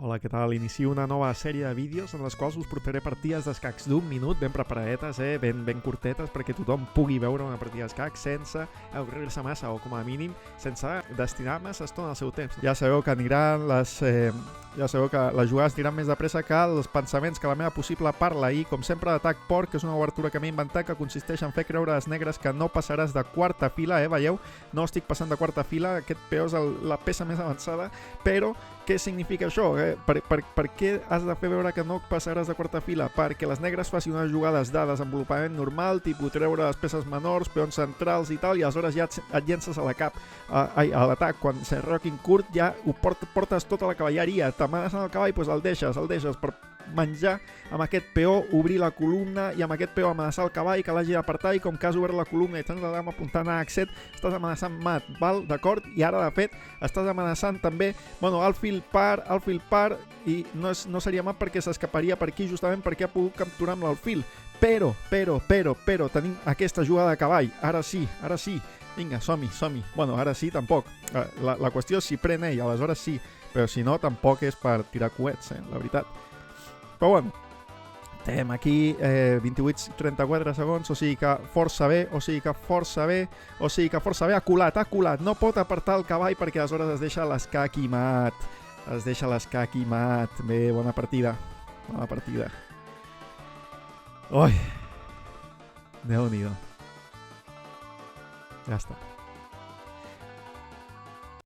Hola, què tal? Inicio una nova sèrie de vídeos en les quals us portaré partides d'escacs d'un minut, ben preparadetes, ben curtetes, perquè tothom pugui veure una partida d'escacs sense avorrir-se massa, o com a mínim sense destinar massa estona al seu temps. Ja sabeu que les jugades aniran més de pressa que els pensaments que la meva possible parla, i com sempre d'atac porc, que és una obertura que m'he inventat que consisteix en fer creure als negres que no passaràs de quarta fila, veieu? No estic passant de quarta fila, aquest peó és la peça més avançada, però què significa això? Per què has de fer veure que no passaràs de quarta fila? Perquè les negres facin unes jugades de desenvolupament normal, tipus treure les peces menors, peons centrals i tal, i aleshores ja et llences a a l'atac. Quan s'enroquin curt ja ho portes tota la cavalleria, t'amenacen el cavall, doncs el deixes per menjar amb aquest peó, obrir la columna i amb aquest peó amenaçar el cavall que l'hagi d'apartar, i com que has obert la columna i tens la dama apuntant a H7, estàs amenaçant mat, val? D'acord? I ara de fet estàs amenaçant també, bueno, alfil par, i no seria mat perquè s'escaparia per aquí justament perquè ha pogut capturar amb l'alfil. Però tenim aquesta jugada de cavall. Ara sí. Vinga, som-hi. Bueno, ara sí tampoc. La qüestió és si pren ell, aleshores sí, però si no tampoc és per tirar coets, la veritat. Però bueno, tenim aquí 28-34 segons, o sigui que força bé, ha colat, no pot apartar el cavall perquè aleshores es deixa l'escac i mat. Bé, bona partida. Ui, Déu-n'hi-do. Ja està.